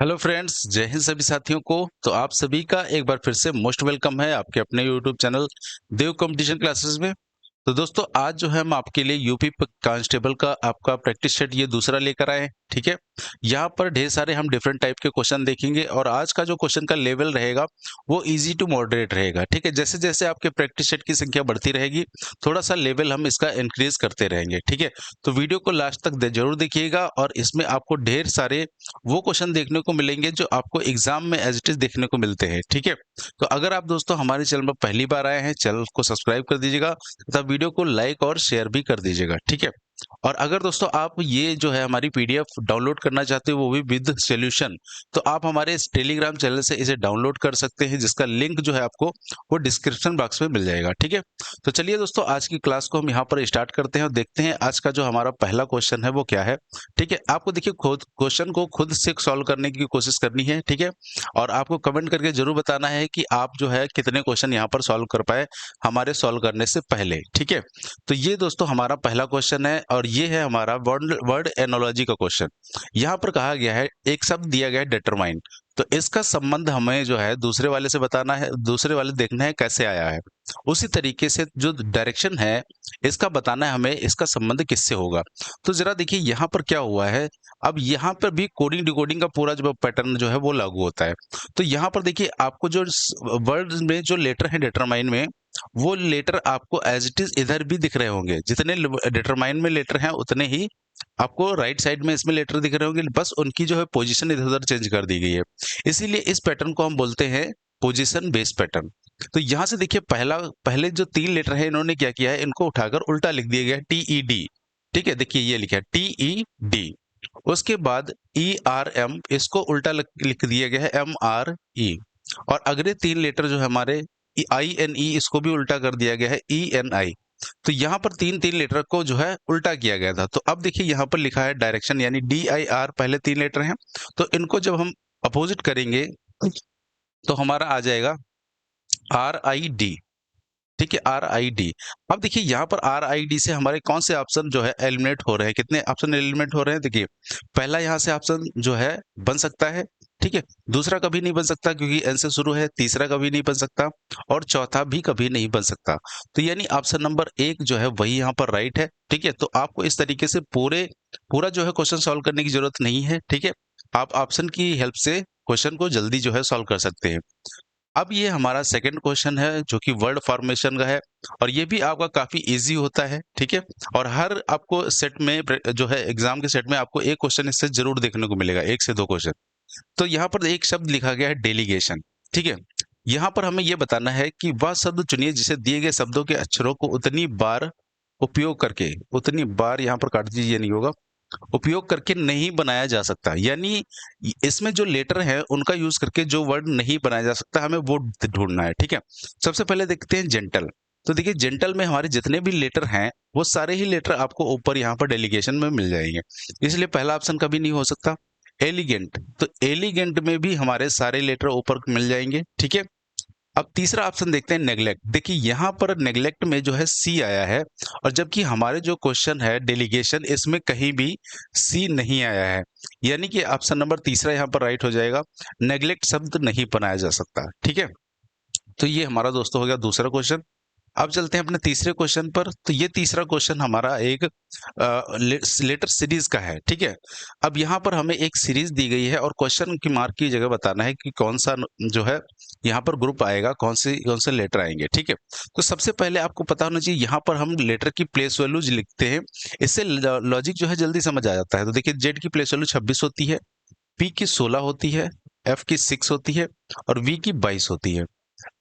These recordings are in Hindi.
हेलो फ्रेंड्स, जय हिंद सभी साथियों को। तो आप सभी का एक बार फिर से मोस्ट वेलकम है आपके अपने यूट्यूब चैनल देव कंपटीशन क्लासेस में। तो दोस्तों, आज जो है हम आपके लिए यूपी कांस्टेबल का आपका प्रैक्टिस सेट ये दूसरा लेकर आए हैं। ठीक है, यहाँ पर ढेर सारे हम डिफरेंट टाइप के क्वेश्चन देखेंगे और आज का जो क्वेश्चन का लेवल रहेगा वो इजी टू मॉडरेट रहेगा। ठीक है, जैसे जैसे आपके प्रैक्टिस सेट की संख्या बढ़ती रहेगी थोड़ा सा लेवल हम इसका इंक्रीज करते रहेंगे। ठीक है, तो वीडियो को लास्ट तक जरूर देखिएगा और इसमें आपको ढेर सारे वो क्वेश्चन देखने को मिलेंगे जो आपको एग्जाम में एज इट इज देखने को मिलते हैं। ठीक है, तो अगर आप दोस्तों हमारे चैनल पर पहली बार आए हैं, चैनल को सब्सक्राइब कर दीजिएगा तथा वीडियो को लाइक और शेयर भी कर दीजिएगा। ठीक है, और अगर दोस्तों आप ये जो है हमारी पीडीएफ डाउनलोड करना चाहते हो वो भी विद सॉल्यूशन, तो आप हमारे इस टेलीग्राम चैनल से इसे डाउनलोड कर सकते हैं, जिसका लिंक जो है आपको वो डिस्क्रिप्शन बॉक्स में मिल जाएगा। ठीक है, तो चलिए दोस्तों आज की क्लास को हम यहाँ पर स्टार्ट करते हैं और देखते हैं आज का जो हमारा पहला क्वेश्चन है वो क्या है। ठीक है, आपको देखिए खुद क्वेश्चन को खुद से सॉल्व करने की कोशिश करनी है। ठीक है, और आपको कमेंट करके जरूर बताना है कि आप जो है कितने क्वेश्चन यहाँ पर सॉल्व कर पाए हमारे सॉल्व करने से पहले। ठीक है, तो ये दोस्तों हमारा पहला क्वेश्चन है और ये है हमारा वर्ड वर्ड एनोलॉजी का क्वेश्चन। यहाँ पर कहा गया है, एक शब्द दिया गया है डिटरमाइन, तो इसका संबंध हमें जो है दूसरे वाले से बताना है, दूसरे वाले देखना है कैसे आया है। उसी तरीके से जो डायरेक्शन है इसका बताना है हमें, इसका संबंध किससे होगा। तो जरा देखिए यहाँ पर क्या हुआ है। अब यहाँ पर भी कोडिंग डिकोडिंग का पूरा जो पैटर्न जो है वो लागू होता है। तो यहाँ पर देखिए आपको जो वर्ड में जो लेटर है डिटरमाइन में, वो लेटर आपको एज इट इज इधर भी दिख रहे होंगे। जितने डिटरमाइन में लेटर हैं उतने ही आपको राइट साइड में इसमें लेटर दिख रहे होंगे, बस उनकी जो है पोजीशन इधर उधर चेंज कर दी गई है। इसीलिए इस पैटर्न को हम बोलते हैं पोजीशन बेस्ड पैटर्न। तो यहाँ से देखिए पहले जो तीन लेटर है इन्होंने क्या किया है, इनको उठाकर उल्टा लिख दिया गया है TED। ठीक है, देखिए ये लिखा है TED। उसके बाद ERM, इसको उल्टा लिख दिया गया है MRE। और अगले तीन लेटर जो है हमारे INE, इसको भी उल्टा कर दिया गया है ENI। तो यहाँ पर तीन तीन लेटर को जो है उल्टा किया गया था। तो अब देखिए यहाँ पर लिखा है डायरेक्शन यानी DIR, पहले तीन लेटर हैं, तो इनको जब हम अपोजिट करेंगे तो हमारा आ जाएगा RID। ठीक है, RID। अब देखिए यहाँ पर RID से हमारे कौन से ऑप्शन जो है एलिमिनेट हो रहे हैं, कितने ऑप्शन एलिमिनेट हो रहे हैं। देखिए पहला यहाँ से ऑप्शन जो है बन सकता है। ठीक है, दूसरा कभी नहीं बन सकता क्योंकि एन से शुरू है, तीसरा कभी नहीं बन सकता और चौथा भी कभी नहीं बन सकता। तो यानी ऑप्शन नंबर एक जो है वही यहाँ पर राइट है। ठीक है, तो आपको इस तरीके से पूरा जो है क्वेश्चन सॉल्व करने की जरूरत नहीं है। ठीक है, आप ऑप्शन की हेल्प से क्वेश्चन को जल्दी जो है सॉल्व कर सकते हैं। अब ये हमारा सेकंड क्वेश्चन है जो कि वर्ड फॉर्मेशन का है और ये भी आपका काफी इजी होता है। ठीक है, और हर आपको सेट में जो है एग्जाम के सेट में आपको एक क्वेश्चन इससे जरूर देखने को मिलेगा, एक से दो क्वेश्चन। तो यहाँ पर एक शब्द लिखा गया है डेलीगेशन। ठीक है, यहाँ पर हमें ये बताना है कि वह शब्द चुनिए जिसे दिए गए शब्दों के अक्षरों को उतनी बार उपयोग करके, उतनी बार यहाँ पर काट दीजिए, नहीं होगा, उपयोग करके नहीं बनाया जा सकता। यानी इसमें जो लेटर है उनका यूज करके जो वर्ड नहीं बनाया जा सकता, हमें वो ढूंढना है। ठीक है, सबसे पहले देखते हैं जेंटल। तो देखिए जेंटल में हमारे जितने भी लेटर हैं वो सारे ही लेटर आपको ऊपर यहाँ पर डेलीगेशन में मिल जाएंगे, इसलिए पहला ऑप्शन कभी नहीं हो सकता। एलिगेंट, तो एलिगेंट में भी हमारे सारे लेटर ऊपर मिल जाएंगे। ठीक है, अब तीसरा ऑप्शन देखते हैं नेग्लेक्ट। देखिए यहाँ पर नेग्लेक्ट में जो है सी आया है और जबकि हमारे जो क्वेश्चन है डेलीगेशन, इसमें कहीं भी सी नहीं आया है, यानी कि ऑप्शन नंबर तीसरा यहाँ पर राइट हो जाएगा। नेग्लेक्ट शब्द नहीं बनाया जा सकता। ठीक है, तो ये हमारा दोस्तों हो गया दूसरा क्वेश्चन। अब चलते हैं अपने तीसरे क्वेश्चन पर। तो ये तीसरा क्वेश्चन हमारा एक लेटर सीरीज का है। ठीक है, अब यहाँ पर हमें एक सीरीज दी गई है और क्वेश्चन की मार्क की जगह बताना है कि कौन सा जो है यहाँ पर ग्रुप आएगा, कौन से लेटर आएंगे। ठीक है, तो सबसे पहले आपको पता होना चाहिए यहाँ पर हम लेटर की प्लेस वैल्यूज लिखते हैं, इससे लॉजिक जो है जल्दी समझ आ जाता है। तो देखिए जेड की प्लेस वैल्यू 26 होती है, पी की 16 होती है, एफ की 6 होती है और वी की 22 होती है।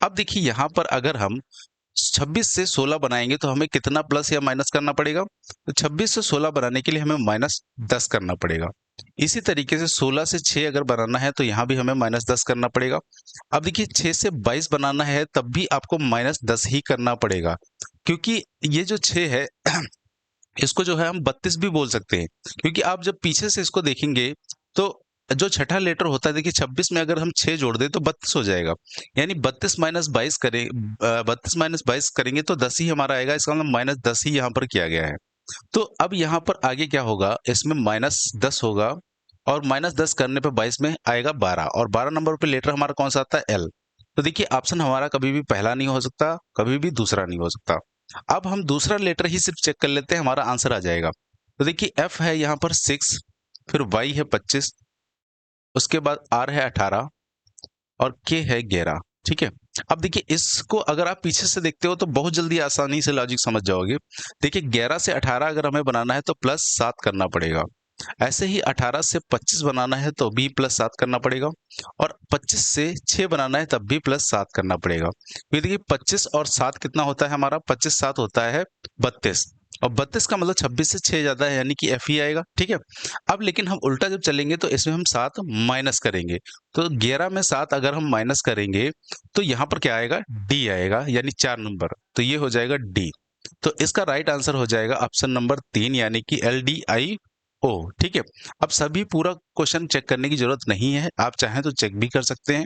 अब देखिए यहाँ पर अगर हम 26 से 16 बनाएंगे तो हमें कितना प्लस या माइनस करना पड़ेगा। तो 26 से 16 बनाने के लिए हमें -10 करना पड़ेगा। इसी तरीके से 16 से 6 अगर बनाना है तो यहाँ भी हमें -10 करना पड़ेगा। अब देखिए 6 से 22 बनाना है तब भी आपको -10 ही करना पड़ेगा, क्योंकि ये जो 6 है इसको जो है हम 32 भी बोल सकते हैं, क्योंकि आप जब पीछे से इसको देखेंगे तो जो छठा लेटर होता है, देखिए 26 में अगर हम 6 जोड़ दें तो 32 हो जाएगा। यानी 32 - 22 करेंगे तो 10 ही हमारा आएगा, इसका मतलब -10 ही यहाँ पर किया गया है। तो अब यहाँ पर आगे क्या होगा, इसमें -10 होगा और -10 करने पे 22 में आएगा 12, और 12 नंबर पे लेटर हमारा कौन सा आता है, एल। तो देखिए ऑप्शन हमारा कभी भी पहला नहीं हो सकता, कभी भी दूसरा नहीं हो सकता। अब हम दूसरा लेटर ही सिर्फ चेक कर लेते हैं, हमारा आंसर आ जाएगा। तो देखिए एफ है यहाँ पर 6, फिर वाई है 25, उसके बाद आर है 18 और के है 11। ठीक है। अब देखिए इसको अगर आप पीछे से देखते हो तो बहुत जल्दी आसानी से लॉजिक समझ जाओगे। देखिए 11 से 18 अगर हमें बनाना है तो +7 करना पड़ेगा। ऐसे ही 18 से 25 बनाना है तो भी +7 करना पड़ेगा, और 25 से 6 बनाना है तब भी +7 करना पड़ेगा। ये देखिए 25 और 7 कितना होता है हमारा, 25 7 होता है 32, और 32 का मतलब 26 से 6 ज्यादा है, यानी कि एफ ही आएगा। ठीक है। अब लेकिन हम उल्टा जब चलेंगे तो इसमें हम 7 माइनस करेंगे, तो 11 में 7 अगर हम माइनस करेंगे तो यहाँ पर क्या आएगा, डी आएगा, यानी 4 नंबर, तो ये हो जाएगा डी। तो इसका राइट आंसर हो जाएगा ऑप्शन नंबर 3, यानी कि LDIO। ठीक है। अब सभी पूरा क्वेश्चन चेक करने की जरूरत नहीं है, आप चाहें तो चेक भी कर सकते हैं।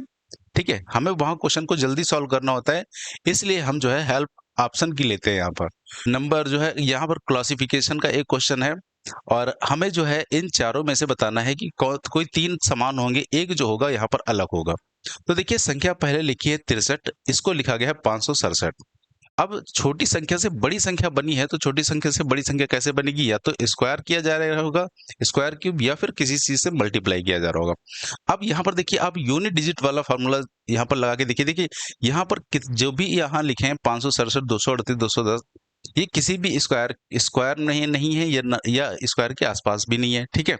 ठीक है। हमें वहां क्वेश्चन को जल्दी सॉल्व करना होता है, इसलिए हम जो है हेल्प ऑप्शन की लेते हैं यहाँ पर। नंबर जो है यहाँ पर क्लासिफिकेशन का एक क्वेश्चन है, और हमें जो है इन चारों में से बताना है कि कोई 3 समान होंगे, एक जो होगा यहाँ पर अलग होगा। तो देखिए संख्या पहले लिखी है 63, इसको लिखा गया है 567। अब छोटी संख्या से बड़ी संख्या बनी है, तो छोटी संख्या से बड़ी संख्या कैसे बनेगी, या तो स्क्वायर किया जा रहा होगा, स्क्वायर क्यूब, या फिर किसी चीज से मल्टीप्लाई किया जा रहा होगा। अब यहाँ पर देखिए आप यूनिट डिजिट वाला फॉर्मूला यहाँ पर लगा के देखिए। देखिए यहाँ पर जो भी यहाँ लिखे हैं 567, 238, 210, ये किसी भी स्क्वायर स्क्वायर नहीं है, या स्क्वायर के आसपास भी नहीं है। ठीक है।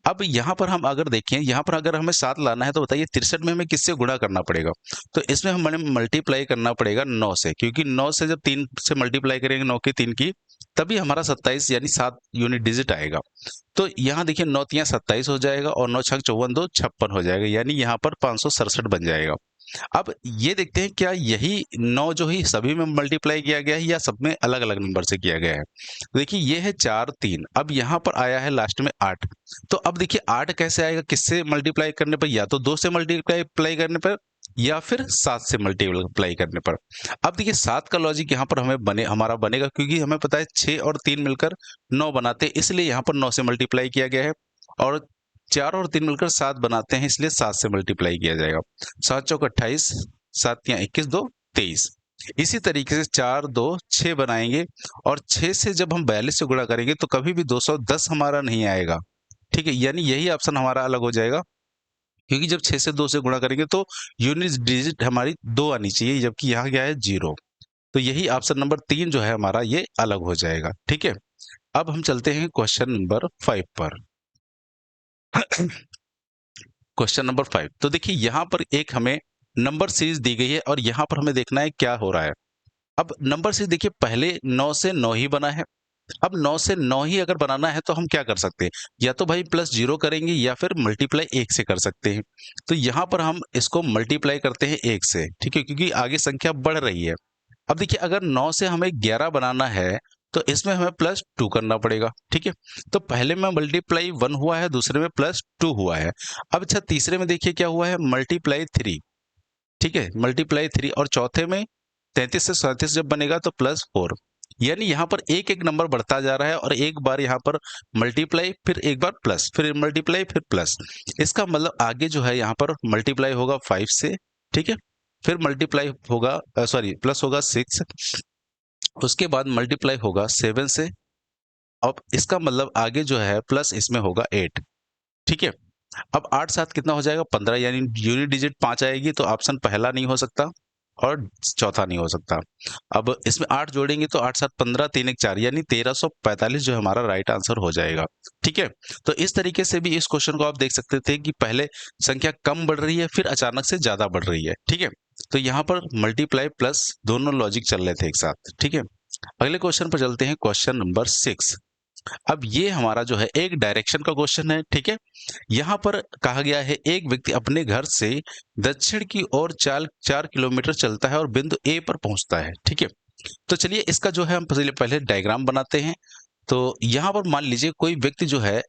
अब यहाँ पर हम अगर देखें, यहाँ पर अगर हमें 7 लाना है तो बताइए 63 में हमें किससे गुणा करना पड़ेगा, तो इसमें हमें मल्टीप्लाई करना पड़ेगा 9 से, क्योंकि 9 से जब 3 से मल्टीप्लाई करेंगे 9 की 3 की, तभी हमारा 27 यानी 7 यूनिट डिजिट आएगा। तो यहाँ देखिए 9 तियां 27 हो जाएगा, और 9 छक 54, 2 56 हो जाएगा, यानी यहाँ पर 567 बन जाएगा। अब ये देखते हैं क्या यही 9 जो ही सभी में मल्टीप्लाई किया गया है, या सब में अलग अलग नंबर से किया गया है। देखिए ये है 4 3, अब यहाँ पर आया है लास्ट में 8। तो अब देखिए 8 कैसे आएगा, किससे मल्टीप्लाई करने पर, या तो 2 से मल्टीप्लाई करने पर, या फिर 7 से मल्टीप्लाई करने पर। अब देखिए 7 का लॉजिक यहाँ पर हमारा बनेगा, क्योंकि हमें पता है 6 और 3 मिलकर 9 बनाते हैं, इसलिए यहाँ पर 9 से मल्टीप्लाई किया गया है, और 4 और 3 मिलकर 7 बनाते हैं, इसलिए 7 से मल्टीप्लाई किया जाएगा। 7 चौक 28, 7 तियां 21, 2 23। इसी तरीके से 4 2 6 बनाएंगे, और 6 से जब हम 42 से गुणा करेंगे तो कभी भी 210 हमारा नहीं आएगा। ठीक है। यानी यही ऑप्शन हमारा अलग हो जाएगा, क्योंकि जब 6 से 2 से गुणा करेंगे तो यूनिट डिजिट हमारी 2 आनी चाहिए, जबकि यहाँ क्या है 0। तो यही ऑप्शन नंबर 3 जो है हमारा ये अलग हो जाएगा। ठीक है। अब हम चलते हैं क्वेश्चन नंबर 5 पर। क्वेश्चन नंबर 5, तो देखिए यहाँ पर एक हमें नंबर सीरीज दी गई है, और यहाँ पर हमें देखना है क्या हो रहा है। अब नंबर सीरीज देखिए पहले 9 से 9 ही बना है। अब 9 से 9 ही अगर बनाना है तो हम क्या कर सकते हैं, या तो भाई +0 करेंगे, या फिर मल्टीप्लाई 1 से कर सकते हैं। तो यहाँ पर हम इसको मल्टीप्लाई करते हैं 1 से। ठीक है, क्योंकि आगे संख्या बढ़ रही है। अब देखिए अगर 9 से हमें 11 बनाना है तो इसमें हमें +2 करना पड़ेगा। ठीक है। तो पहले में मल्टीप्लाई 1 हुआ है, दूसरे में +2 हुआ है। अब अच्छा तीसरे में देखिए क्या हुआ है, मल्टीप्लाई 3। ठीक है, मल्टीप्लाई 3, और चौथे में 33 से 37 जब बनेगा तो +4। यानी यहाँ पर एक एक नंबर बढ़ता जा रहा है, और एक बार यहाँ पर मल्टीप्लाई, फिर एक बार प्लस, फिर मल्टीप्लाई, फिर प्लस। इसका मतलब आगे जो है यहाँ पर मल्टीप्लाई होगा 5 से। ठीक है। फिर मल्टीप्लाई होगा, सॉरी प्लस होगा 6, उसके बाद मल्टीप्लाई होगा 7 से। अब इसका मतलब आगे जो है प्लस इसमें होगा 8। ठीक है। अब 8 7 कितना हो जाएगा, 15, यानी यूनिट डिजिट 5 आएगी, तो ऑप्शन पहला नहीं हो सकता और चौथा नहीं हो सकता। अब इसमें 8 जोड़ेंगे तो 8 7 15, 3 1 4, यानी 1345 जो हमारा राइट आंसर हो जाएगा। ठीक है। तो इस तरीके से भी इस क्वेश्चन को आप देख सकते थे कि पहले संख्या कम बढ़ रही है, फिर अचानक से ज्यादा बढ़ रही है। ठीक है। तो यहाँ पर मल्टीप्लाई प्लस दोनों लॉजिक चल रहे थे एक साथ। ठीक है। अगले क्वेश्चन पर चलते हैं, क्वेश्चन नंबर 6। अब ये हमारा जो है एक डायरेक्शन का क्वेश्चन है। ठीक है। यहाँ पर कहा गया है एक व्यक्ति अपने घर से दक्षिण की ओर 4 किलोमीटर चलता है और बिंदु ए पर पहुंचता है। ठीक है। तो चलिए इसका जो है हम पहले डायग्राम बनाते हैं। तो यहाँ पर मान लीजिए कोई व्यक्ति जो है,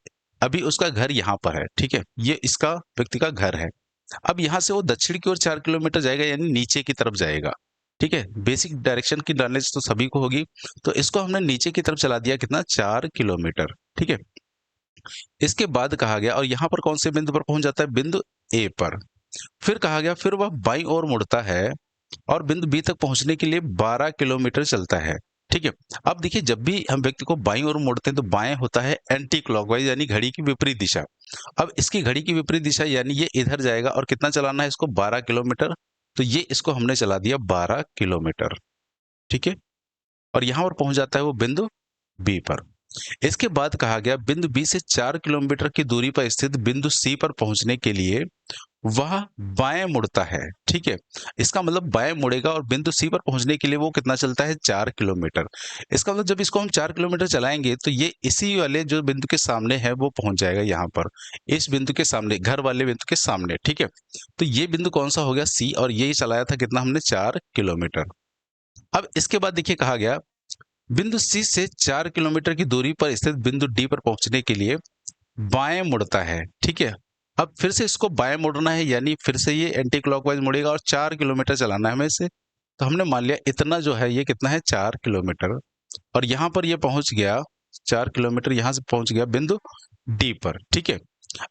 अभी उसका घर यहाँ पर है। ठीक है, ये इसका व्यक्ति का घर है। अब यहाँ से वो दक्षिण की ओर 4 किलोमीटर जाएगा, यानी नीचे की तरफ जाएगा। ठीक है, बेसिक डायरेक्शन की नॉलेज तो सभी को होगी। तो इसको हमने नीचे की तरफ चला दिया, कितना, 4 किलोमीटर। ठीक है। इसके बाद कहा गया, और यहाँ पर कौन से बिंदु पर पहुंच जाता है, बिंदु ए पर। फिर कहा गया फिर वह बाईं ओर मुड़ता है और बिंदु बी तक पहुंचने के लिए 12 किलोमीटर चलता है। ठीक है। अब देखिए जब भी हम व्यक्ति को बाईं ओर मोड़ते हैं तो बाएं होता है एंटी क्लॉकवाइज, यानी घड़ी की विपरीत दिशा। अब इसकी घड़ी की विपरीत दिशा यानी ये इधर जाएगा, और कितना चलाना है इसको, 12 किलोमीटर। तो ये इसको हमने चला दिया 12 किलोमीटर। ठीक है। और यहां पर पहुंच जाता है वो बिंदु बी पर। इसके बाद कहा गया बिंदु बी से 4 किलोमीटर की दूरी पर स्थित बिंदु सी पर पहुंचने के लिए वह बाएं मुड़ता है। ठीक है। इसका मतलब बाएं मुड़ेगा और बिंदु सी पर पहुंचने के लिए वो कितना चलता है, 4 किलोमीटर। इसका मतलब जब इसको हम 4 किलोमीटर चलाएंगे तो ये इसी वाले जो बिंदु के सामने है वो पहुंच जाएगा यहाँ पर, इस बिंदु के सामने, घर वाले बिंदु के सामने। ठीक है। तो ये बिंदु कौन सा हो गया, सी, और ये चलाया था कितना हमने, 4 किलोमीटर। अब इसके बाद देखिए कहा गया बिंदु सी से 4 किलोमीटर की दूरी पर स्थित बिंदु डी पर पहुंचने के लिए बाएं मुड़ता है। ठीक है। अब फिर से इसको बाएं मुड़ना है, यानी फिर से ये एंटी क्लॉकवाइज मुड़ेगा और 4 किलोमीटर चलाना है हमें इसे। तो हमने मान लिया इतना जो है ये कितना है, 4 किलोमीटर। और यहाँ पर ये पहुंच गया 4 किलोमीटर, यहाँ से पहुंच गया बिंदु डी पर। ठीक है।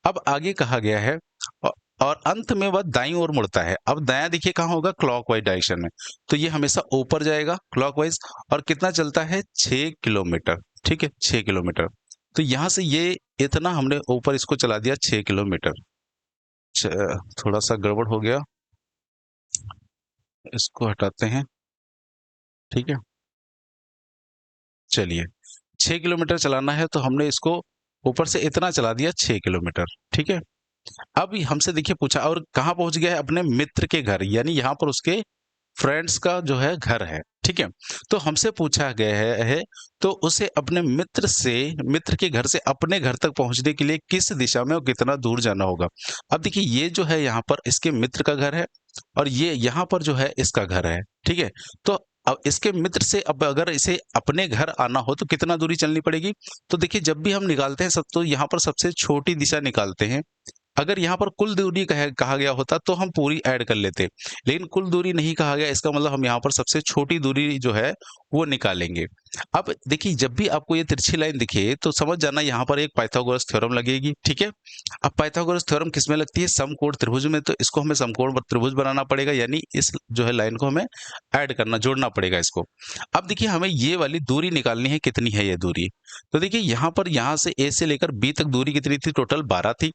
अब आगे कहा गया है औ- और अंत में वह दाईं ओर मुड़ता है। अब दायां देखिए कहाँ होगा, क्लॉकवाइज डायरेक्शन में। तो ये हमेशा ऊपर जाएगा क्लॉकवाइज, और कितना चलता है, 6 किलोमीटर। ठीक है, 6 किलोमीटर। तो यहां से ये इतना हमने ऊपर इसको चला दिया 6 किलोमीटर। थोड़ा सा गड़बड़ हो गया, इसको हटाते हैं। ठीक है, चलिए 6 किलोमीटर चलाना है तो हमने इसको ऊपर से इतना चला दिया 6 किलोमीटर। ठीक है। अब हमसे देखिए पूछा, और कहाँ पहुंच गया है, अपने मित्र के घर, यानी यहाँ पर उसके फ्रेंड्स का जो है घर है। ठीक है। तो हमसे पूछा गया है तो उसे अपने मित्र के घर से अपने घर तक पहुंचने के लिए किस दिशा में और कितना दूर जाना होगा। अब देखिए ये जो है यहाँ पर इसके मित्र का घर है, और ये यहाँ पर जो है इसका घर है। ठीक है। तो अब इसके मित्र से अब अगर इसे अपने घर आना हो तो कितना दूरी चलनी पड़ेगी। तो देखिए जब भी हम निकालते हैं सब, तो यहाँ पर सबसे छोटी दिशा निकालते हैं। अगर यहाँ पर कुल दूरी कहा गया होता तो हम पूरी ऐड कर लेते, लेकिन कुल दूरी नहीं कहा गया, इसका मतलब हम यहाँ पर सबसे छोटी दूरी जो है वो निकालेंगे। अब देखिए जब भी आपको ये तिरछी लाइन दिखे तो समझ जाना यहाँ पर एक पाइथागोरस थ्योरम लगेगी। ठीक है। अब पाइथागोरस थ्योरम किसमें लगती है, समकोण त्रिभुज में। तो इसको हमें समकोण त्रिभुज बनाना पड़ेगा, यानी इस जो है लाइन को हमें ऐड करना, जोड़ना पड़ेगा इसको। अब देखिए हमें ये वाली दूरी निकालनी है, कितनी है ये दूरी। तो देखिए यहाँ पर, यहाँ से ए से लेकर बी तक दूरी कितनी थी, टोटल 12 थी।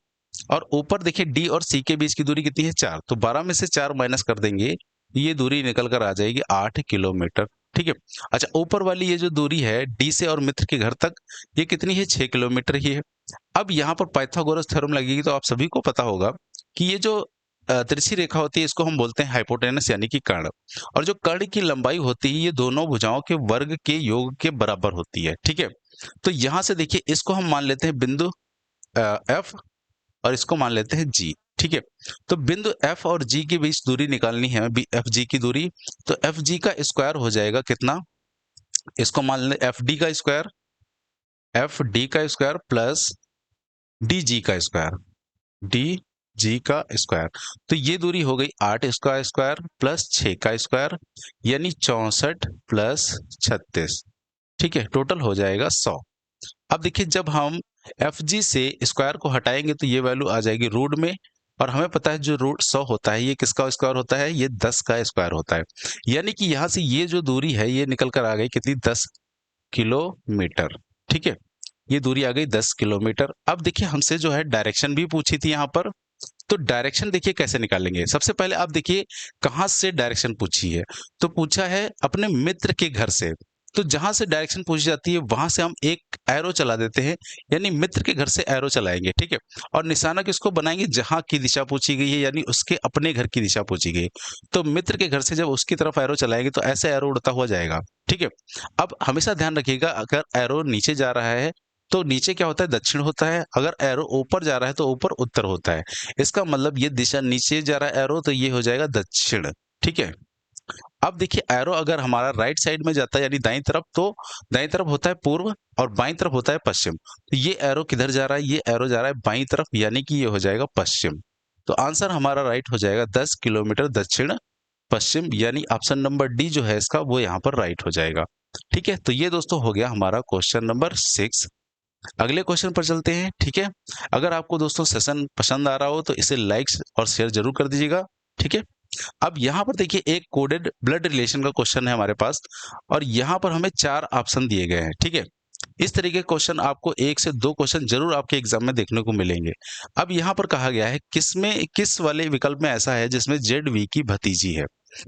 और ऊपर देखिए डी और सी के बीच की दूरी कितनी है, 4। तो 12 में से 4 माइनस कर देंगे, ये दूरी निकल कर आ जाएगी 8 किलोमीटर। ठीक है। अच्छा, ऊपर वाली ये जो दूरी है डी से और मित्र के घर तक, ये कितनी है, 6 किलोमीटर ही है। अब यहाँ पर पाइथागोरस थ्योरम लगेगी, तो आप सभी को पता होगा कि ये जो तिरछी रेखा होती है इसको हम बोलते हैं हाइपोटेनस, यानी कि कर्ण। और जो कर्ण की लंबाई होती है ये दोनों भुजाओं के वर्ग के योग के बराबर होती है। ठीक है। तो यहाँ से देखिए इसको हम मान लेते हैं बिंदु एफ, और इसको मान लेते हैं जी। ठीक है। तो बिंदु एफ और जी के बीच दूरी निकालनी है, एफ जी की दूरी। तो एफ जी का स्क्वायर हो जाएगा कितना, इसको मान लें एफ डी का स्क्वायर, एफ डी का स्क्वायर प्लस डी जी का स्क्वायर, डी जी का स्क्वायर। तो ये दूरी हो गई 8 इसका स्क्वायर प्लस 6 का स्क्वायर, यानी 64 प्लस 36। ठीक है, टोटल हो जाएगा 100। अब देखिए जब हम एफ जी से स्क्वायर को हटाएंगे तो ये वैल्यू आ जाएगी रूट में, और हमें पता है जो रूट 100 होता है ये किसका स्क्वायर होता है, ये 10 का स्क्वायर होता है। यानी कि यहाँ से ये जो दूरी है ये निकल कर आ गई कितनी, 10 किलोमीटर। ठीक है, ये दूरी आ गई 10 किलोमीटर। अब देखिए हमसे जो है डायरेक्शन भी पूछी थी यहाँ पर, तो डायरेक्शन देखिए कैसे निकालेंगे। सबसे पहले आप देखिए कहाँ से डायरेक्शन पूछी है, तो पूछा है अपने मित्र के घर से। तो जहां से डायरेक्शन पूछी जाती है वहां से हम एक एरो चला देते हैं, यानी मित्र के घर से एरो चलाएंगे। ठीक है। और निशाना किसको बनाएंगे, जहां की दिशा पूछी गई है, यानी उसके अपने घर की दिशा पूछी गई। तो मित्र के घर से जब उसकी तरफ एरो चलाएंगे तो ऐसे एरो उड़ता हुआ जाएगा। ठीक है। अब हमेशा ध्यान रखिएगा, अगर एरो नीचे जा रहा है तो नीचे क्या होता है, दक्षिण होता है। अगर एरो ऊपर जा रहा है तो ऊपर उत्तर होता है। इसका मतलब ये दिशा, नीचे जा रहा है एरो तो ये हो जाएगा दक्षिण। ठीक है। अब देखिए एरो अगर हमारा राइट साइड में जाता है यानी दाईं तरफ, तो दाईं तरफ होता है पूर्व और बाईं तरफ होता है पश्चिम। तो ये एरो किधर जा रहा है, ये एरो जा रहा है बाईं तरफ, यानी कि ये हो जाएगा पश्चिम। तो आंसर हमारा राइट हो जाएगा 10 किलोमीटर दक्षिण पश्चिम, यानी ऑप्शन नंबर डी जो है इसका वो यहाँ पर राइट हो जाएगा। ठीक है। तो ये दोस्तों हो गया हमारा क्वेश्चन नंबर 6। अगले क्वेश्चन पर चलते हैं। ठीक है, अगर आपको दोस्तों सेशन पसंद आ रहा हो तो इसे लाइक और शेयर जरूर कर दीजिएगा। ठीक है, अब यहाँ पर देखिए एक कोडेड ब्लड रिलेशन का क्वेश्चन है हमारे पास, और यहाँ पर हमें 4 ऑप्शन दिए गए हैं। ठीक है, इस तरीके के क्वेश्चन आपको 1 से 2 क्वेश्चन जरूर आपके एग्जाम में देखने को मिलेंगे। अब यहाँ पर कहा गया है किस वाले विकल्प में ऐसा है जिसमें जेड वी की भतीजी है।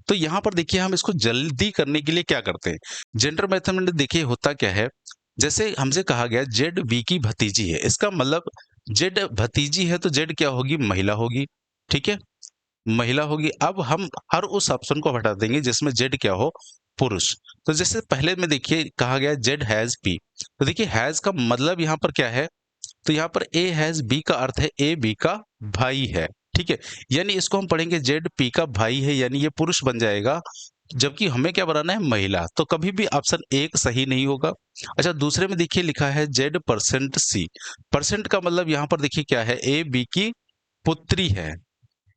तो यहाँ पर देखिए हम इसको जल्दी करने के लिए क्या करते हैं, जेंडर मेथड में देखिए होता क्या है, जैसे हमसे कहा गया जेड वी की भतीजी है, इसका मतलब जेड भतीजी है तो जेड क्या होगी, महिला होगी। ठीक है, महिला होगी। अब हम हर उस ऑप्शन को हटा देंगे जिसमें जेड क्या हो, पुरुष। तो जैसे पहले में देखिए कहा गया जेड हैज बी, तो देखिए हैज का मतलब यहाँ पर क्या है, तो यहाँ पर ए हैज बी का अर्थ है ए बी का भाई है। ठीक है, यानी इसको हम पढ़ेंगे जेड पी का भाई है, यानी ये पुरुष बन जाएगा, जबकि हमें क्या बनाना है, महिला। तो कभी भी ऑप्शन 1 सही नहीं होगा। अच्छा, दूसरे में देखिए लिखा है जेड परसेंट सी, परसेंट का मतलब यहाँ पर देखिए क्या है, ए बी की पुत्री है,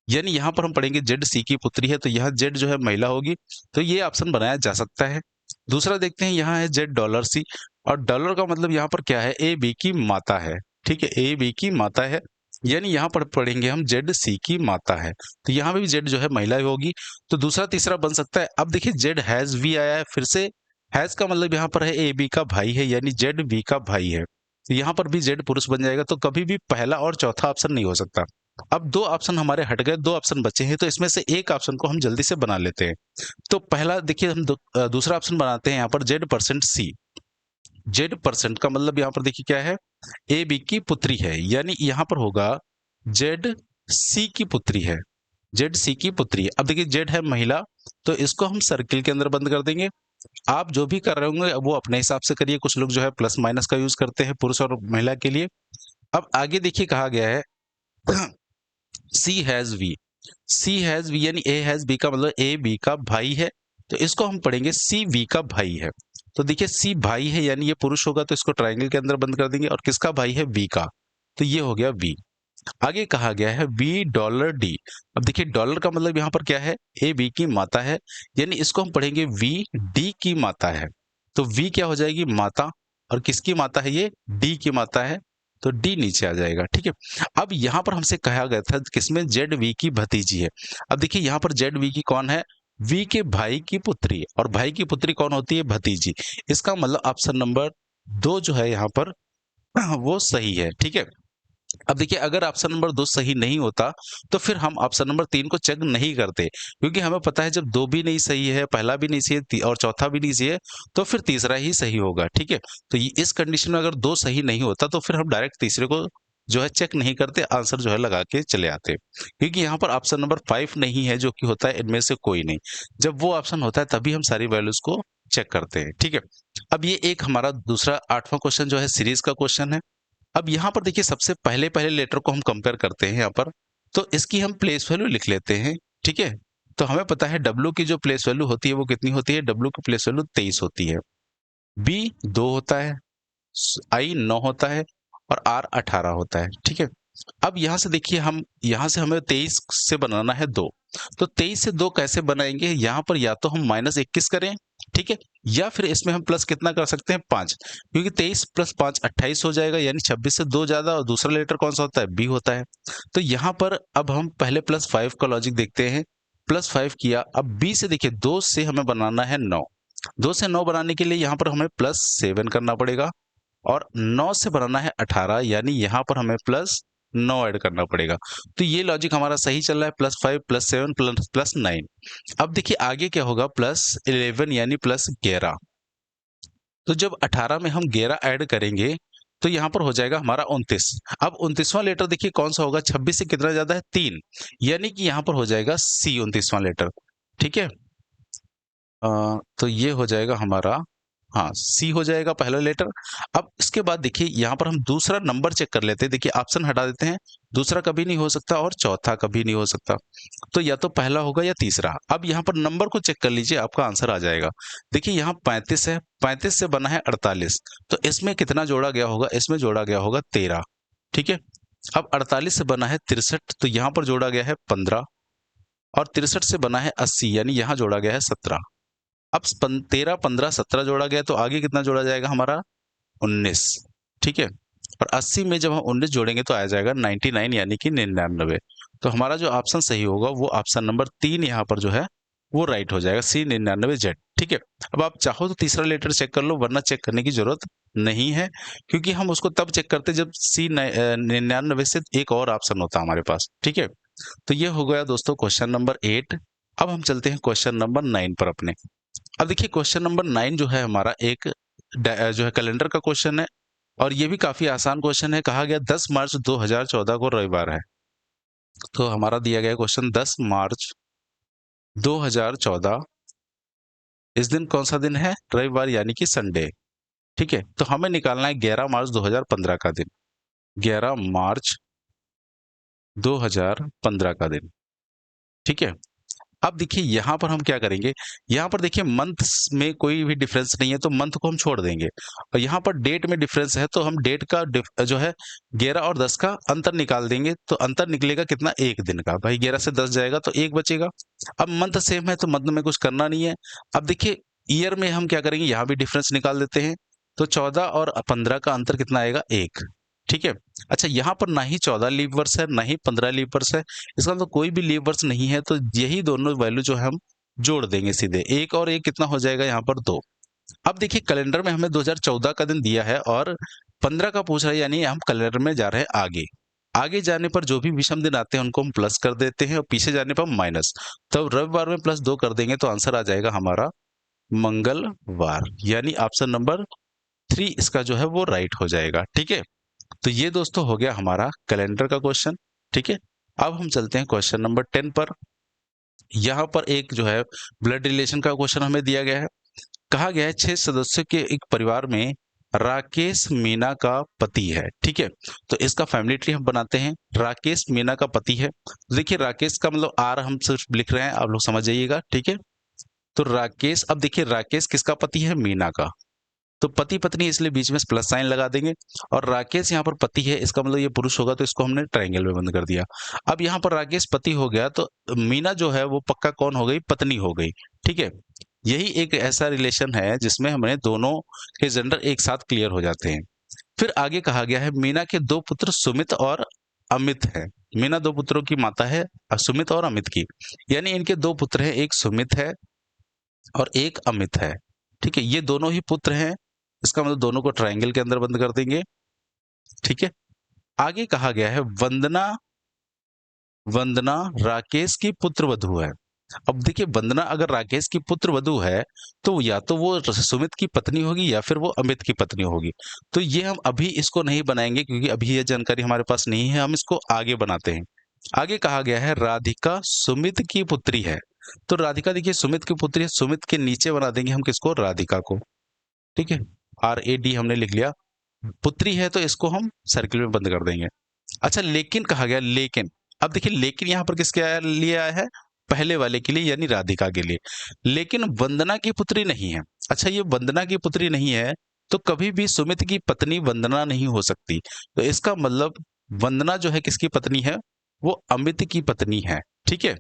यानी यहाँ पर हम पढ़ेंगे जेड सी की पुत्री है, तो यहाँ जेड जो है महिला होगी, तो ये ऑप्शन बनाया जा सकता है। दूसरा देखते हैं, यहाँ है जेड डॉलर सी, और डॉलर का मतलब यहाँ पर क्या है, ए बी की माता है। ठीक है, ए बी की माता है, यानी यहाँ पर पढ़ेंगे हम जेड सी की माता है, तो यहाँ पे भी जेड जो है महिला ही होगी। तो दूसरा तीसरा बन सकता है। अब देखिए जेड हैज वी आया है, फिर से हैज का मतलब यहाँ पर है ए बी का भाई है, यानी जेड वी का भाई है, तो यहाँ पर भी जेड पुरुष बन जाएगा। तो कभी भी पहला और चौथा ऑप्शन नहीं हो सकता। अब 2 ऑप्शन हमारे हट गए, 2 ऑप्शन बचे हैं, तो इसमें से एक ऑप्शन को हम जल्दी से बना लेते हैं। तो पहला देखिए हम दूसरा ऑप्शन बनाते हैं यहाँ पर Z percent C. Z percent का मतलब यहाँ पर देखिए क्या है, ए बी की पुत्री है, यानी यहाँ पर होगा जेड सी की पुत्री है, जेड सी की पुत्री है। अब देखिए जेड है महिला, तो इसको हम सर्किल के अंदर बंद कर देंगे। आप जो भी कर रहे होंगे वो अपने हिसाब से करिए, कुछ लोग जो है प्लस माइनस का यूज करते हैं पुरुष और महिला के लिए। अब आगे देखिए कहा गया है C has V, C has V यानी ए हैज बी का मतलब ए बी का भाई है, तो इसको हम पढ़ेंगे सी वी का भाई है। तो देखिए सी भाई है यानी ये पुरुष होगा, तो इसको ट्रायंगल के अंदर बंद कर देंगे, और किसका भाई है, वी का, तो ये हो गया वी। आगे कहा गया है वी डॉलर डी। अब देखिए डॉलर का मतलब यहाँ पर क्या है, ए बी की माता है, यानी इसको हम पढ़ेंगे वी डी की माता है। तो वी क्या हो जाएगी, माता, और किसकी माता है, ये डी की माता है, तो डी नीचे आ जाएगा। ठीक है, अब यहाँ पर हमसे कहा गया था किसमें, जेड वी की भतीजी है। अब देखिए यहाँ पर जेड वी की कौन है, वी के भाई की पुत्री, और भाई की पुत्री कौन होती है, भतीजी। इसका मतलब ऑप्शन नंबर 2 जो है यहाँ पर वो सही है। ठीक है, अब देखिए अगर ऑप्शन नंबर 2 सही नहीं होता तो फिर हम ऑप्शन नंबर 3 को चेक नहीं करते, क्योंकि हमें पता है जब 2 भी नहीं सही है, पहला भी नहीं सही है और चौथा भी नहीं सही है, तो फिर तीसरा ही सही होगा। ठीक है, तो इस कंडीशन में अगर 2 सही नहीं होता तो फिर हम डायरेक्ट तीसरे को जो है चेक नहीं करते, आंसर जो है लगा के चले आते, क्योंकि यहाँ पर ऑप्शन नंबर 5 नहीं है जो कि होता है इनमें से कोई नहीं। जब वो ऑप्शन होता है तभी हम सारी वैल्यूज को चेक करते हैं। ठीक है, अब ये एक हमारा दूसरा 8वां क्वेश्चन जो है सीरीज का क्वेश्चन है। अब यहाँ पर देखिए सबसे पहले पहले लेटर को हम कंपेयर करते हैं यहाँ पर, तो इसकी हम प्लेस वैल्यू लिख लेते हैं। ठीक है, तो हमें पता है W की जो प्लेस वैल्यू होती है वो कितनी होती है, W की प्लेस वैल्यू 23 होती है, B 2 होता है, I 9 होता है, और R 18 होता है। ठीक है, अब यहाँ से देखिए हम यहाँ से हमें 23 से बनाना है 2, तो 23 से 2 कैसे बनाएंगे, यहाँ पर या तो हम -21 करें, ठीक है, या फिर इसमें हम प्लस कितना कर सकते हैं, 5, क्योंकि 23 + 5 28 हो जाएगा, यानी 26 से 2 ज्यादा, और दूसरा लेटर कौन सा होता है, बी होता है। तो यहाँ पर अब हम पहले +5 का लॉजिक देखते हैं, +5 किया। अब बी से देखिए 2 से हमें बनाना है 9, 2 से 9 बनाने के लिए यहाँ पर हमें +7 करना पड़ेगा, और 9 से बनाना है 18, यानी यहाँ पर हमें +9 ऐड करना पड़ेगा। तो ये लॉजिक हमारा सही चल रहा है, +5 +7 +9। अब देखिए आगे क्या होगा, +11 यानी +11। तो जब 18 में हम 11 ऐड करेंगे तो यहाँ पर हो जाएगा हमारा 29। अब 29वां लेटर देखिए कौन सा होगा, 26 से कितना ज्यादा है, 3, यानी कि यहाँ पर हो जाएगा सी 29वां लेटर। ठीक है, तो ये हो जाएगा हमारा, हाँ सी हो जाएगा पहला लेटर। अब इसके बाद देखिए यहाँ पर हम दूसरा नंबर चेक कर लेते हैं, देखिए ऑप्शन हटा देते हैं, दूसरा कभी नहीं हो सकता और चौथा कभी नहीं हो सकता, तो या तो पहला होगा या तीसरा। अब यहाँ पर नंबर को चेक कर लीजिए, आपका आंसर आ जाएगा। देखिए यहाँ 35 है, 35 से बना है 48, तो इसमें कितना जोड़ा गया होगा, इसमें जोड़ा गया होगा 13। ठीक है, अब 48 से बना है 63, तो यहाँ पर जोड़ा गया है 15, और 63 से बना है 80, यानी यहाँ जोड़ा गया है 17। अब 13 15 17 जोड़ा गया, तो आगे कितना जोड़ा जाएगा हमारा, 19। ठीक है, और 80 में जब हम 19 जोड़ेंगे तो आ जाएगा 99 यानी कि 99। तो हमारा जो ऑप्शन सही होगा वो ऑप्शन नंबर 3 यहाँ पर जो है वो राइट हो जाएगा, C99Z। ठीक है, अब आप चाहो तो तीसरा लेटर चेक कर लो, वरना चेक करने की जरूरत नहीं है, क्योंकि हम उसको तब चेक करते जब C99 से एक और ऑप्शन होता है हमारे पास। ठीक है, तो ये हो गया दोस्तों क्वेश्चन नंबर 8। अब हम चलते हैं क्वेश्चन नंबर 9 पर अपने। अब देखिए क्वेश्चन नंबर 9 जो है हमारा एक जो है कैलेंडर का क्वेश्चन है, और ये भी काफी आसान क्वेश्चन है। कहा गया 10 मार्च 2014 को रविवार है। तो हमारा दिया गया क्वेश्चन 10 मार्च 2014, इस दिन कौन सा दिन है? रविवार यानी कि संडे। ठीक है, तो हमें निकालना है 11 मार्च 2015 का दिन। 11 मार्च 2015 का दिन। ठीक है, अब देखिए यहाँ पर हम क्या करेंगे, यहाँ पर देखिए मंथ में कोई भी डिफरेंस नहीं है तो मंथ को हम छोड़ देंगे, और यहाँ पर डेट में डिफरेंस है तो हम डेट का जो है 11 और 10 का अंतर निकाल देंगे। तो अंतर निकलेगा कितना? एक दिन का। भाई 11 से 10 जाएगा तो एक बचेगा। अब मंथ सेम है तो मंथ में कुछ करना नहीं है। अब देखिए ईयर में हम क्या करेंगे, यहाँ भी डिफरेंस निकाल देते हैं। तो 14 और 15 का अंतर कितना आएगा? एक। ठीक है, अच्छा यहाँ पर ना ही 14 लीव वर्ष है ना ही 15 लीव वर्ष है, इसका मतलब कोई भी लीव वर्ष नहीं है। तो यही दोनों वैल्यू जो है हम जोड़ देंगे सीधे, एक और एक कितना हो जाएगा यहाँ पर? 2। अब देखिए कैलेंडर में हमें 2014 का दिन दिया है और 15 का पूछ रहा है, यानी हम कैलेंडर में जा रहे हैं आगे। आगे जाने पर जो भी विषम दिन आते हैं उनको हम प्लस कर देते हैं और पीछे जाने पर माइनस। तो रविवार में +2 कर देंगे तो आंसर आ जाएगा हमारा मंगलवार, यानी ऑप्शन नंबर 3 इसका जो है वो राइट हो जाएगा। ठीक है, तो ये दोस्तों हो गया हमारा कैलेंडर का क्वेश्चन। ठीक है, अब हम चलते हैं क्वेश्चन नंबर 10 पर। यहाँ पर एक जो है ब्लड रिलेशन का क्वेश्चन हमें दिया गया है। कहा गया है 6 सदस्यों के एक परिवार में राकेश मीना का पति है। ठीक है, तो इसका फैमिली ट्री हम बनाते हैं। राकेश मीना का पति है, देखिए राकेश का मतलब आर हम सिर्फ लिख रहे हैं, आप लोग समझ जाइएगा। ठीक है, तो राकेश, अब देखिए राकेश किसका पति है? मीना का। तो पति पत्नी इसलिए बीच में प्लस साइन लगा देंगे, और राकेश यहाँ पर पति है, इसका मतलब ये पुरुष होगा तो इसको हमने ट्रायंगल में बंद कर दिया। अब यहाँ पर राकेश पति हो गया तो मीना जो है वो पक्का कौन हो गई? पत्नी हो गई। ठीक है, यही एक ऐसा रिलेशन है जिसमें हमें दोनों के जेंडर एक साथ क्लियर हो जाते हैं। फिर आगे कहा गया है मीना के 2 पुत्र सुमित और अमित हैं। मीना 2 पुत्रों की माता है, सुमित और अमित की, यानी इनके 2 पुत्र हैं, एक सुमित है और एक अमित है। ठीक है, ये दोनों ही पुत्र हैं, इसका मतलब दोनों को ट्रायंगल के अंदर बंद कर देंगे। ठीक है, आगे कहा गया है वंदना, वंदना राकेश की पुत्र वधू है। अब देखिए वंदना अगर राकेश की पुत्र वधू है तो या तो वो सुमित की पत्नी होगी या फिर वो अमित की पत्नी होगी। तो ये हम अभी इसको नहीं बनाएंगे क्योंकि अभी ये जानकारी हमारे पास नहीं है, हम इसको आगे बनाते हैं। आगे कहा गया है राधिका सुमित की पुत्री है। तो राधिका देखिए सुमित की पुत्री है, सुमित के नीचे बना देंगे हम किसको? राधिका को। ठीक है, RAD हमने लिख लिया। पुत्री है तो इसको हम सर्किल में बंद कर देंगे। अच्छा लेकिन कहा गया लेकिन, अब देखिए लेकिन यहाँ पर किसके लिए आया है? पहले वाले के लिए यानी राधिका के लिए। लेकिन वंदना की पुत्री नहीं है। अच्छा ये वंदना की पुत्री नहीं है तो कभी भी सुमित की पत्नी वंदना नहीं हो सकती। तो इसका मतलब वंदना जो है किसकी पत्नी है? वो अमित की पत्नी है। ठीक है,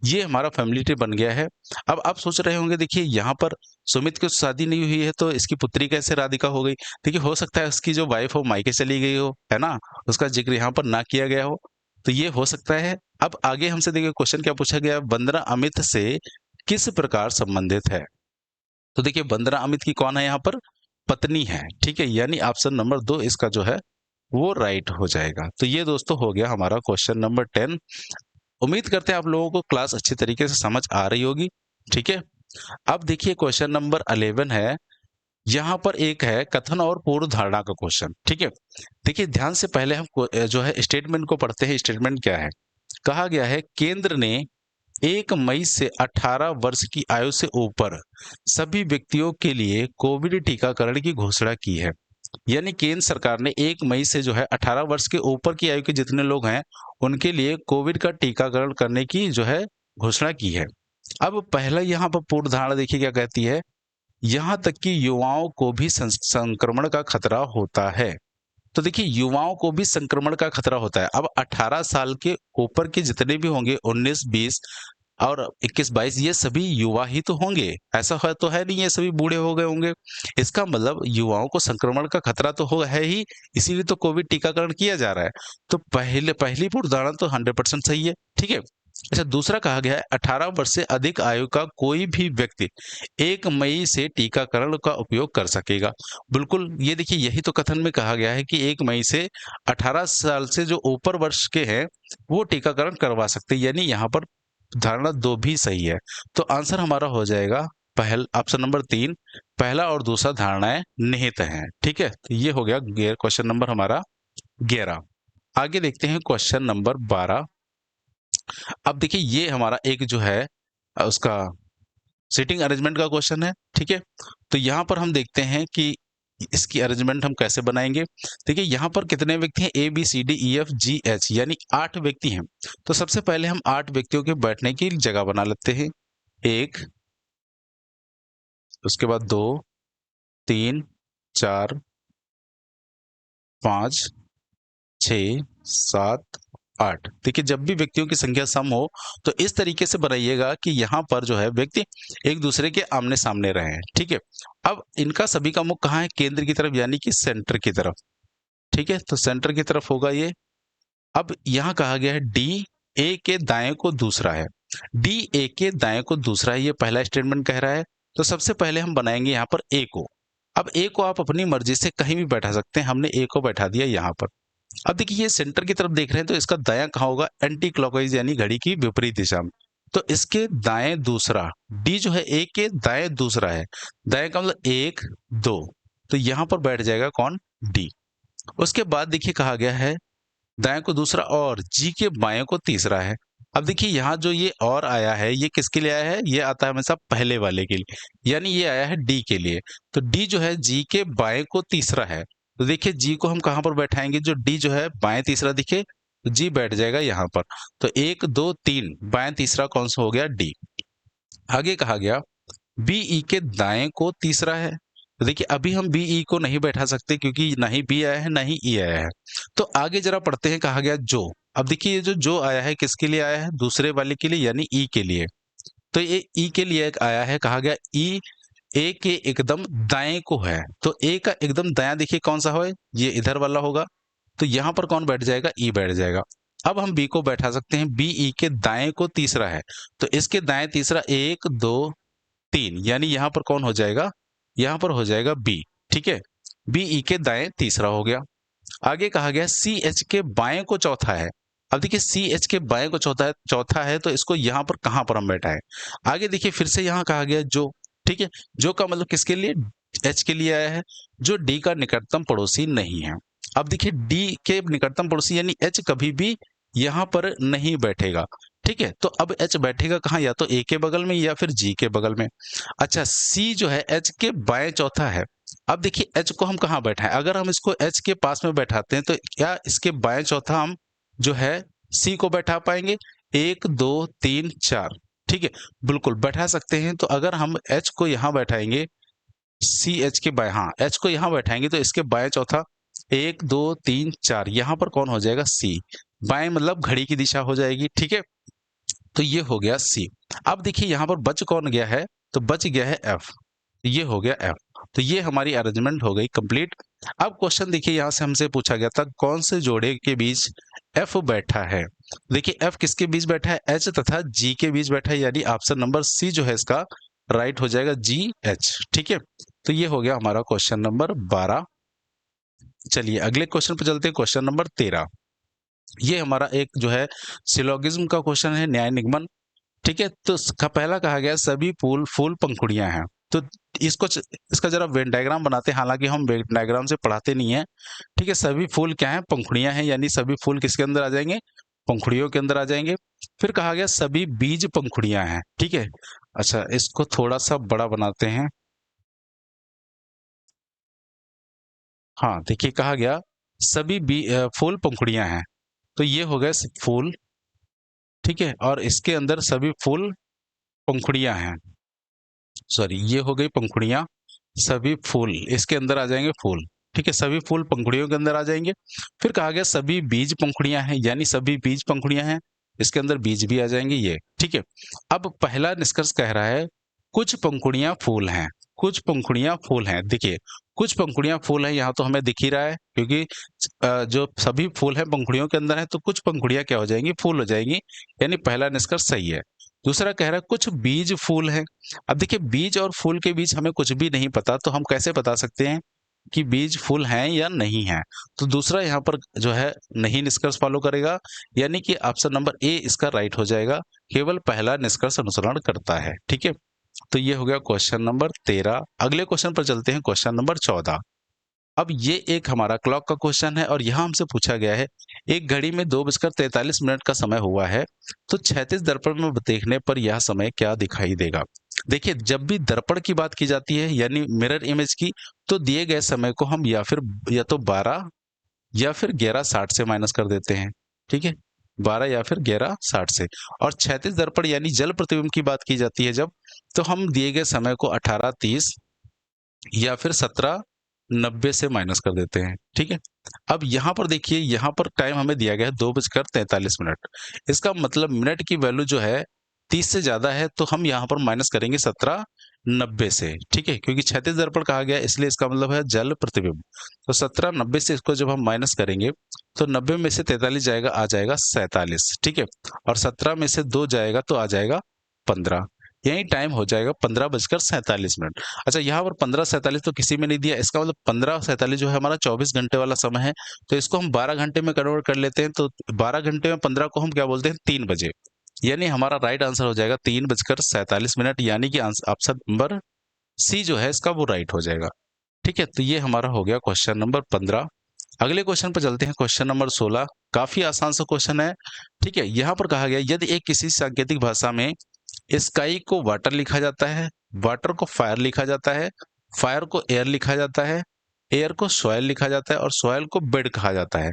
ये हमारा फैमिली ट्री बन गया है। अब आप सोच रहे होंगे देखिए यहाँ पर सुमित की शादी नहीं हुई है तो इसकी पुत्री कैसे राधिका हो गई? देखिए हो सकता है उसकी जो वाइफ हो मायके चली गई हो, है ना, उसका जिक्र यहाँ पर ना किया गया हो, तो ये हो सकता है। अब आगे हमसे देखिए क्वेश्चन क्या पूछा गया, वंदना अमित से किस प्रकार संबंधित है? तो देखिए वंदना अमित की कौन है यहाँ पर? पत्नी है। ठीक है, यानी ऑप्शन नंबर 2 इसका जो है वो राइट हो जाएगा। तो ये दोस्तों हो गया हमारा क्वेश्चन नंबर 10। उम्मीद करते हैं आप लोगों को क्लास अच्छी तरीके से समझ आ रही होगी। ठीक है, अब देखिए क्वेश्चन नंबर 11 है। यहाँ पर एक है कथन और पूर्व धारणा का क्वेश्चन। ठीक है, देखिए ध्यान से पहले हम जो है स्टेटमेंट को पढ़ते हैं। स्टेटमेंट क्या है? कहा गया है केंद्र ने 1 मई से 18 वर्ष की आयु से ऊपर सभी व्यक्तियों के लिए कोविड टीकाकरण की घोषणा की है। यानी केंद्र सरकार ने 1 मई से जो है 18 वर्ष के ऊपर की आयु के जितने लोग हैं उनके लिए कोविड का टीकाकरण करने की जो है घोषणा की है। अब पहला यहाँ पर पूर्व धारणा देखिए क्या कहती है, यहाँ तक कि युवाओं को भी संक्रमण का खतरा होता है। तो देखिए युवाओं को भी संक्रमण का खतरा होता है। अब 18 साल के ऊपर के जितने भी होंगे 19, 20, और 21-22 ये सभी युवा ही तो होंगे, ऐसा है तो है नहीं ये सभी बूढ़े हो गए होंगे। इसका मतलब युवाओं को संक्रमण का खतरा तो है ही, इसीलिए तो कोविड टीकाकरण किया जा रहा है। तो पहली पूर्व धारणा तो 100% सही है, ठीक है। अच्छा, दूसरा कहा गया है 18 वर्ष से अधिक आयु का कोई भी व्यक्ति 1 मई से टीकाकरण का उपयोग कर सकेगा। बिल्कुल, ये देखिए यही तो कथन में कहा गया है कि 1 मई से 18 साल से जो ऊपर वर्ष के हैं वो टीकाकरण करवा सकते हैं, यानी यहाँ पर धारणा 2 भी सही है। तो आंसर हमारा हो जाएगा ऑप्शन नंबर 3, पहला और दूसरा धारणाएं निहित हैं, ठीक है। तो ये हो गया क्वेश्चन नंबर हमारा 11। आगे देखते हैं क्वेश्चन नंबर 12। अब देखिए ये हमारा एक जो है उसका सीटिंग अरेंजमेंट का क्वेश्चन है, ठीक है। तो यहाँ पर हम देखते हैं कि इसकी अरेंजमेंट हम कैसे बनाएंगे। देखिए यहाँ पर कितने व्यक्ति हैं, A B C D E F G H, यानी 8 व्यक्ति हैं। तो सबसे पहले हम 8 व्यक्तियों के बैठने की जगह बना लेते हैं। 1, उसके बाद 2, 3, 4, 5, 6, 7, 8। देखिए जब भी व्यक्तियों की संख्या सम हो तो इस तरीके से बनाइएगा कि यहाँ पर जो है व्यक्ति एक दूसरे के आमने सामने रहे, ठीक है। अब इनका सभी का मुख कहाँ है, केंद्र की तरफ, यानी कि सेंटर की तरफ, ठीक है। तो सेंटर की तरफ होगा ये। अब यहाँ कहा गया है डी ए के दाएं को दूसरा है, डी ए के दाएं को दूसरा है, ये पहला स्टेटमेंट कह रहा है। तो सबसे पहले हम बनाएंगे यहाँ पर ए को। अब ए को आप अपनी मर्जी से कहीं भी बैठा सकते हैं, हमने ए को बैठा दिया यहाँ पर। अब देखिए ये सेंटर की तरफ देख रहे हैं तो इसका दायां कहाँ होगा, एंटी क्लॉकवाइज, यानी घड़ी की विपरीत दिशा में। तो इसके दाएं दूसरा, डी जो है ए के दाएं दूसरा है, दाएं का मतलब 1, 2, तो यहाँ पर बैठ जाएगा कौन, डी। उसके बाद देखिए कहा गया है दाएं को दूसरा और जी के बाएं को तीसरा है। अब देखिए यहाँ जो ये और आया है ये किसके लिए आया है, ये आता है हमेशा पहले वाले के लिए, यानी ये आया है डी के लिए। तो डी जो है जी के बाएं को तीसरा है। तो देखिए जी को हम कहाँ पर बैठाएंगे, जो डी जो है बाएं तीसरा दिखे तो जी बैठ जाएगा यहाँ पर। तो 1, 2, 3 बाएं तीसरा कौन सा हो गया, डी। आगे कहा गया बीई के दाएं को तीसरा है। तो देखिए अभी हम बीई को नहीं बैठा सकते क्योंकि ना ही बी आया है ना ही ई आया है। तो आगे जरा पढ़ते हैं, कहा गया जो। अब देखिए ये जो आया है किसके लिए आया है, दूसरे वाले के लिए, यानी ई के लिए। तो ये ई के लिए एक आया है, कहा गया ई ए के एकदम दाएं को है। तो ए का एकदम दायां देखिए कौन सा हो, ये इधर वाला होगा। तो यहाँ पर कौन बैठ जाएगा, ई बैठ जाएगा। अब हम बी को बैठा सकते हैं, बी ई के दाएं को तीसरा है। तो इसके दाएं तीसरा 1, 2, 3, यानी यहाँ पर कौन हो जाएगा, यहाँ पर हो जाएगा बी, ठीक है। बी ई के दाएं तीसरा हो गया। आगे कहा गया सी एच के बाएं को चौथा है। अब देखिए सी एच के बाएं को चौथा है तो इसको यहाँ पर कहाँ पर हम बैठाएं। आगे देखिए फिर से यहाँ कहा गया जो, ठीक है। जो का मतलब किसके लिए, एच के लिए आया है, जो डी का निकटतम पड़ोसी नहीं है। अब देखिए डी के निकटतम पड़ोसी यानी एच कभी भी यहाँ पर नहीं बैठेगा, ठीक है। तो अब एच बैठेगा कहाँ, या तो ए के बगल में या फिर जी के बगल में। अच्छा सी जो है एच के बाएं चौथा है। अब देखिए एच को हम कहाँ बैठाएं, अगर हम इसको एच के पास में बैठाते हैं तो क्या इसके बाएं चौथा हम जो है सी को बैठा पाएंगे, 1, 2, 3, 4, ठीक है, बिल्कुल बैठा सकते हैं। तो अगर हम एच को यहाँ बैठाएंगे, सी एच के बाएं, हाँ एच को यहाँ बैठाएंगे तो इसके बाएं चौथा 1, 2, 3, 4, यहाँ पर कौन हो जाएगा, सी। बाएं मतलब घड़ी की दिशा हो जाएगी, ठीक है। तो ये हो गया सी। अब देखिए यहाँ पर बच कौन गया है, तो बच गया है एफ, ये हो गया एफ। तो ये हमारी अरेंजमेंट हो गई कंप्लीट। अब क्वेश्चन देखिए यहाँ से हमसे पूछा गया था कौन से जोड़े के बीच एफ बैठा है। देखिए एफ किसके बीच बैठा है, एच तथा जी के बीच बैठा है, यानी ऑप्शन नंबर सी जो है इसका राइट हो जाएगा, जी एच, ठीक है। तो ये हो गया हमारा क्वेश्चन नंबर 12। चलिए अगले क्वेश्चन पर चलते हैं, क्वेश्चन नंबर 13। ये हमारा एक जो है सिलोगिज्म का क्वेश्चन है, न्याय निगमन, ठीक है। तो पहला कहा गया सभी फूल पंखुड़ियां हैं। तो इसका जरा वेन डायग्राम बनाते हैं, हालांकि हम वेन डायग्राम से पढ़ाते नहीं है, ठीक है। सभी फूल क्या है, पंखुड़ियां हैं, यानी सभी फूल किसके अंदर आ जाएंगे, पंखुड़ियों के अंदर आ जाएंगे। फिर कहा गया सभी बीज पंखुड़ियां हैं, ठीक है। अच्छा इसको थोड़ा सा बड़ा बनाते हैं। हाँ देखिए कहा गया सभी फूल पंखुड़ियां हैं, तो ये हो गए फूल, ठीक है। और इसके अंदर सभी फूल पंखुड़ियां हैं, सॉरी ये हो गई पंखुड़ियां, सभी फूल इसके अंदर आ जाएंगे, फूल, ठीक है। सभी फूल पंखुड़ियों के अंदर आ जाएंगे। फिर कहा गया सभी बीज पंखुड़ियां हैं, यानी सभी बीज पंखुड़ियां हैं, इसके अंदर बीज भी आ जाएंगे ये, ठीक है। अब पहला निष्कर्ष कह रहा है कुछ पंखुड़ियां फूल हैं, कुछ पंखुड़ियां फूल हैं। देखिए कुछ पंखुड़ियां फूल हैं, यहाँ तो हमें दिख ही रहा है क्योंकि जो सभी फूल हैं पंखुड़ियों के अंदर है, तो कुछ पंखुड़ियां क्या हो जाएंगी, फूल हो जाएंगी, यानी पहला निष्कर्ष सही है। दूसरा कह रहा है कुछ बीज फूल हैं। अब देखिए बीज और फूल के बीच हमें कुछ भी नहीं पता, तो हम कैसे बता सकते हैं कि बीज फूल हैं या नहीं है। तो दूसरा यहाँ पर जो है नहीं निष्कर्ष फॉलो करेगा, यानी कि ऑप्शन नंबर ए इसका राइट हो जाएगा, केवल पहला निष्कर्ष अनुसरण करता है, ठीक है। तो ये हो गया क्वेश्चन नंबर 13। अगले क्वेश्चन पर चलते हैं, क्वेश्चन नंबर 14। अब ये एक हमारा क्लॉक का क्वेश्चन है और यहाँ हमसे पूछा गया है एक घड़ी में 2:43 का समय हुआ है, तो क्षैतिज दर्पण में देखने पर यह समय क्या दिखाई देगा। देखिए जब भी दर्पण की बात की जाती है यानी मिरर इमेज की, तो दिए गए समय को हम या तो 12 या फिर 11:60 से माइनस कर देते हैं, ठीक है, 12 या फिर 11:60 से। और क्षैतिज दर्पण यानी जल प्रतिबिंब की बात की जाती है जब, तो हम दिए गए समय को 18:30 या फिर 17:90 से माइनस कर देते हैं, ठीक है। अब यहाँ पर देखिए, यहाँ पर टाइम हमें दिया गया है 2:43। इसका मतलब मिनट की वैल्यू जो है 30 से ज्यादा है, तो हम यहाँ पर माइनस करेंगे 17:90 से, ठीक है, क्योंकि क्षैतिज दर्पण कहा गया है इसलिए इसका मतलब है जल प्रतिबिंब। तो 17:90 से इसको जब हम माइनस करेंगे तो 90 में से 43 जाएगा, आ जाएगा 47, ठीक है, और 17 में से 2 जाएगा तो आ जाएगा 15। यही टाइम हो जाएगा 15:47। अच्छा यहाँ पर 15:47 तो किसी में नहीं दिया, इसका मतलब 15:47 जो है हमारा 24 घंटे वाला समय है, तो इसको हम 12 घंटे में कन्वर्ट कर लेते हैं। तो 12 घंटे में 15 को हम क्या बोलते हैं, 3 बजे, यानी हमारा राइट आंसर हो जाएगा 3:47, यानी कि ऑप्शन नंबर सी जो है इसका वो राइट हो जाएगा, ठीक है। तो ये हमारा हो गया क्वेश्चन नंबर 15। अगले क्वेश्चन पर चलते हैं, क्वेश्चन नंबर 16। काफी आसान सा क्वेश्चन है, ठीक है। यहाँ पर कहा गया यदि एक किसी सांकेतिक भाषा में स्काई को वाटर लिखा जाता है, वाटर को फायर लिखा जाता है, फायर को एयर लिखा जाता है, एयर को सॉयल लिखा जाता है और सॉयल को बेड कहा जाता है,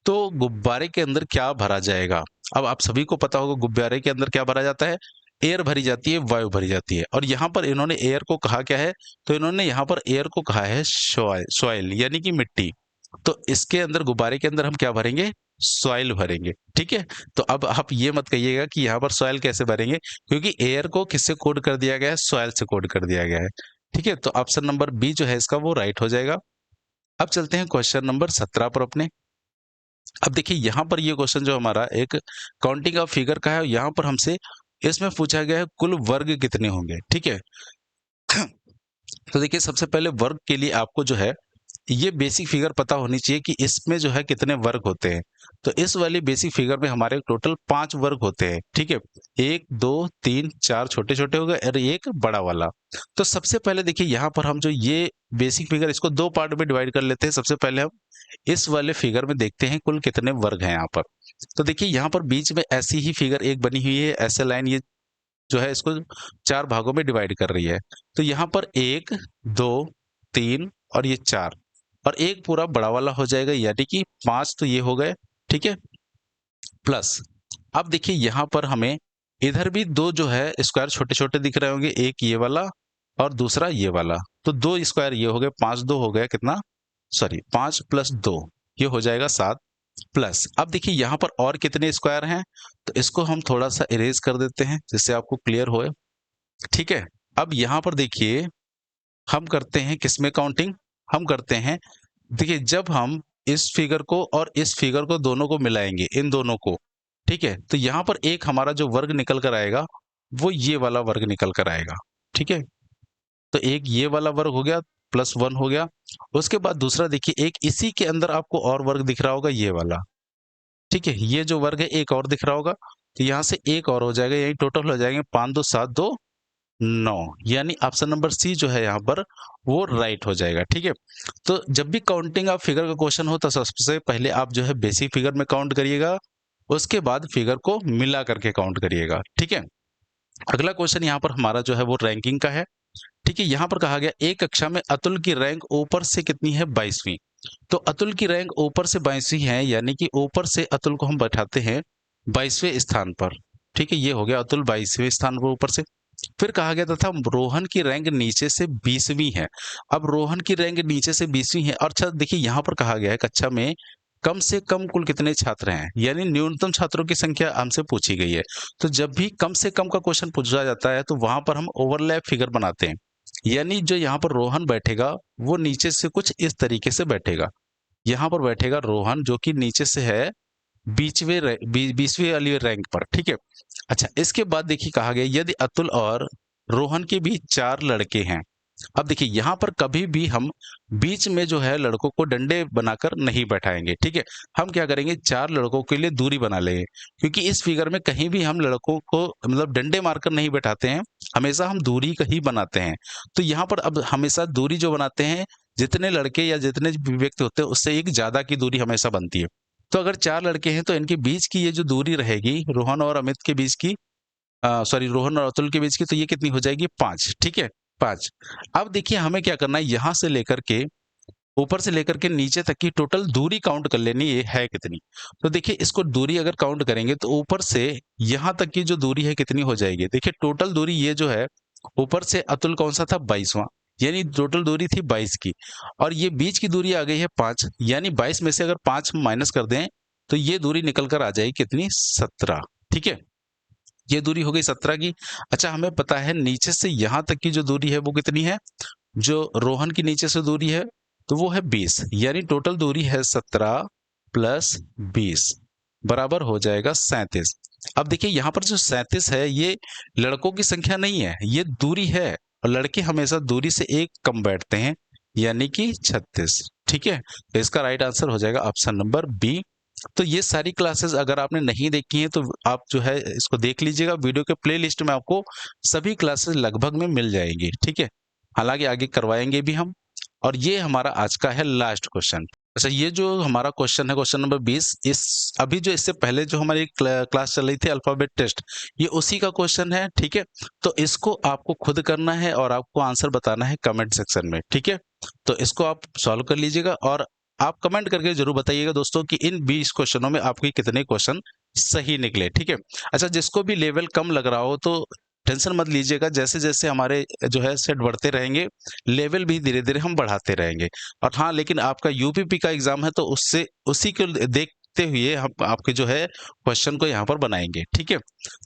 तो गुब्बारे के अंदर क्या भरा जाएगा। अब आप सभी को पता होगा गुब्बारे के अंदर क्या भरा जाता है, एयर भरी जाती है, वायु भरी जाती है। और यहाँ पर इन्होंने एयर को कहा क्या है, तो इन्होंने यहाँ पर एयर को कहा है सॉइल यानी कि मिट्टी। तो इसके अंदर गुब्बारे के अंदर हम क्या भरेंगे, सॉइल भरेंगे, ठीक है। तो अब आप ये मत कहिएगा कि यहाँ पर सॉइल कैसे भरेंगे, क्योंकि एयर को किससे कोड कर दिया गया है, सॉइल से कोड कर दिया गया है, ठीक है। तो ऑप्शन नंबर बी जो है इसका वो राइट हो जाएगा। अब चलते हैं क्वेश्चन नंबर 17 पर अपने। अब देखिए यहाँ पर ये क्वेश्चन जो हमारा एक काउंटिंग ऑफ फिगर का है, यहाँ पर हमसे इसमें पूछा गया है कुल वर्ग कितने होंगे, ठीक है। तो देखिए सबसे पहले वर्ग के लिए आपको जो है ये बेसिक फिगर पता होनी चाहिए कि इसमें जो है कितने वर्ग होते हैं। तो इस वाली बेसिक फिगर में हमारे टोटल 5 वर्ग होते हैं, ठीक है, 1 2 3 4 छोटे छोटे हो गए और एक बड़ा वाला। तो सबसे पहले देखिए यहाँ पर हम जो ये बेसिक फिगर इसको 2 पार्ट में डिवाइड कर लेते हैं। सबसे पहले हम इस वाले फिगर में देखते हैं कुल कितने वर्ग हैं यहाँ पर। तो देखिए यहाँ पर बीच में ऐसी ही फिगर एक बनी हुई है, ऐसे लाइन ये जो है इसको 4 भागों में डिवाइड कर रही है। तो यहाँ पर 1 2 3 और ये 4 और एक पूरा बड़ा वाला हो जाएगा, यानी कि 5 तो ये हो गए, ठीक है, प्लस अब देखिए यहाँ पर हमें इधर भी 2 जो है स्क्वायर छोटे छोटे दिख रहे होंगे, एक ये वाला और दूसरा ये वाला। तो 2 स्क्वायर ये हो गए, 5 2 हो गया कितना, सॉरी 5 + 2 ये हो जाएगा 7, प्लस अब देखिए यहाँ पर और कितने स्क्वायर हैं, तो इसको हम थोड़ा सा इरेज कर देते हैं जिससे आपको क्लियर होए, ठीक है। अब यहाँ पर देखिए हम करते हैं किसमें काउंटिंग, हम करते हैं, देखिए जब हम इस फिगर को और इस फिगर को दोनों को मिलाएंगे, इन दोनों को, ठीक है, तो यहाँ पर एक हमारा जो वर्ग निकल कर आएगा वो ये वाला वर्ग निकल कर आएगा, ठीक है। तो एक ये वाला वर्ग हो गया, +1 हो गया। उसके बाद दूसरा देखिए एक इसी के अंदर आपको और वर्ग दिख रहा होगा ये वाला, ठीक है, ये जो वर्ग है एक और दिख रहा होगा, तो यहाँ से एक और हो जाएगा, यही टोटल हो जाएंगे 5 2 7 2 9, यानी ऑप्शन नंबर सी जो है यहाँ पर वो राइट हो जाएगा, ठीक है। तो जब भी काउंटिंग ऑफ फिगर का क्वेश्चन हो तो सबसे पहले आप जो है बेसिक फिगर में काउंट करिएगा, उसके बाद फिगर को मिला करके काउंट करिएगा, ठीक है। अगला क्वेश्चन यहाँ पर हमारा जो है वो रैंकिंग का है, ठीक है। यहाँ पर कहा गया एक कक्षा में अतुल की रैंक ऊपर से कितनी है, 22वीं। तो अतुल की रैंक ऊपर से 22वीं है, यानी कि ऊपर से अतुल को हम बैठाते हैं 22वें स्थान पर, ठीक है, ये हो गया अतुल 22वें स्थान पर ऊपर से। फिर कहा गया था रोहन की रैंक नीचे से 20वीं है। अब रोहन की रैंक नीचे से 20वीं है, और अच्छा देखिए यहाँ पर कहा गया है कक्षा में कम से कम कुल कितने छात्र हैं, यानी न्यूनतम छात्रों की संख्या हमसे पूछी गई है। तो जब भी कम से कम का क्वेश्चन पूछा जाता है तो वहां पर हम ओवरलैप फिगर बनाते हैं, यानी जो यहाँ पर रोहन बैठेगा वो नीचे से कुछ इस तरीके से बैठेगा। यहाँ पर बैठेगा रोहन जो कि नीचे से है 20वीं वाली रैंक पर, ठीक है। अच्छा, इसके बाद देखिए कहा गया यदि अतुल और रोहन के बीच 4 लड़के हैं। अब देखिए यहाँ पर कभी भी हम बीच में जो है लड़कों को डंडे बनाकर नहीं बैठाएंगे, ठीक है। हम क्या करेंगे, 4 लड़कों के लिए दूरी बना लेंगे, क्योंकि इस फिगर में कहीं भी हम लड़कों को मतलब डंडे मारकर नहीं बैठाते हैं, हमेशा हम दूरी का ही बनाते हैं। तो यहाँ पर अब हमेशा दूरी जो बनाते हैं, जितने लड़के या जितने भी व्यक्ति होते हैं उससे एक ज्यादा की दूरी हमेशा बनती है। तो अगर 4 लड़के हैं तो इनके बीच की ये जो दूरी रहेगी रोहन और अमित के बीच की, सॉरी रोहन और अतुल के बीच की, तो ये कितनी हो जाएगी, 5, ठीक है, 5। अब देखिए हमें क्या करना है, यहाँ से लेकर के ऊपर से लेकर के नीचे तक की टोटल दूरी काउंट कर लेनी, ये है कितनी। तो देखिए इसको दूरी अगर काउंट करेंगे तो ऊपर से यहाँ तक की जो दूरी है कितनी हो जाएगी। देखिए टोटल दूरी ये जो है, ऊपर से अतुल कौन सा था, 22वां, यानी टोटल दूरी थी 22 की, और ये बीच की दूरी आ गई है 5, यानी 22 में से अगर 5 माइनस कर दें तो ये दूरी निकल कर आ जाएगी कितनी, 17, ठीक है। ये दूरी हो गई 17 की। अच्छा, हमें पता है नीचे से यहां तक की जो दूरी है वो कितनी है, जो रोहन की नीचे से दूरी है तो वो है 20, यानी टोटल दूरी है 17 प्लस 20 बराबर हो जाएगा 37। अब देखिए यहाँ पर जो 37 है ये लड़कों की संख्या नहीं है, ये दूरी है, और लड़के हमेशा दूरी से एक कम बैठते हैं, यानी कि 36, ठीक है। तो इसका राइट आंसर हो जाएगा ऑप्शन नंबर बी। तो ये सारी क्लासेस अगर आपने नहीं देखी हैं तो आप जो है इसको देख लीजिएगा, वीडियो के प्लेलिस्ट में आपको सभी क्लासेस लगभग में मिल जाएंगी, ठीक है। हालांकि आगे करवाएंगे भी हम। और ये हमारा आज का है लास्ट क्वेश्चन। अच्छा, ये जो हमारा क्वेश्चन है क्वेश्चन नंबर 20, इस अभी जो इससे पहले जो हमारी क्लास चल रही थी अल्फाबेट टेस्ट, ये उसी का क्वेश्चन है, ठीक है। तो इसको आपको खुद करना है और आपको आंसर बताना है कमेंट सेक्शन में, ठीक है। तो इसको आप सॉल्व कर लीजिएगा और आप कमेंट करके जरूर बताइएगा दोस्तों कि इन 20 क्वेश्चनों में आपके कितने क्वेश्चन सही निकले, ठीक है। अच्छा, जिसको भी लेवल कम लग रहा हो तो टेंशन मत लीजिएगा, जैसे जैसे हमारे जो है सेट बढ़ते रहेंगे लेवल भी धीरे धीरे हम बढ़ाते रहेंगे। और हाँ, लेकिन आपका यूपीपी का एग्जाम है तो उससे उसी को देखते हुए हम आपके जो है क्वेश्चन को यहाँ पर बनाएंगे, ठीक है।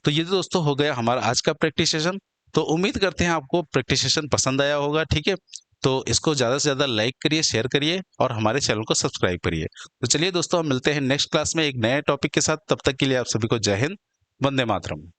तो ये तो दोस्तों हो गया हमारा आज का प्रैक्टिस सेशन। तो उम्मीद करते हैं आपको प्रैक्टिस सेशन पसंद आया होगा, ठीक है। तो इसको ज़्यादा से ज़्यादा लाइक करिए, शेयर करिए और हमारे चैनल को सब्सक्राइब करिए। तो चलिए दोस्तों, हम मिलते हैं नेक्स्ट क्लास में एक नए टॉपिक के साथ। तब तक के लिए आप सभी को जय हिंद, वंदे मातरम।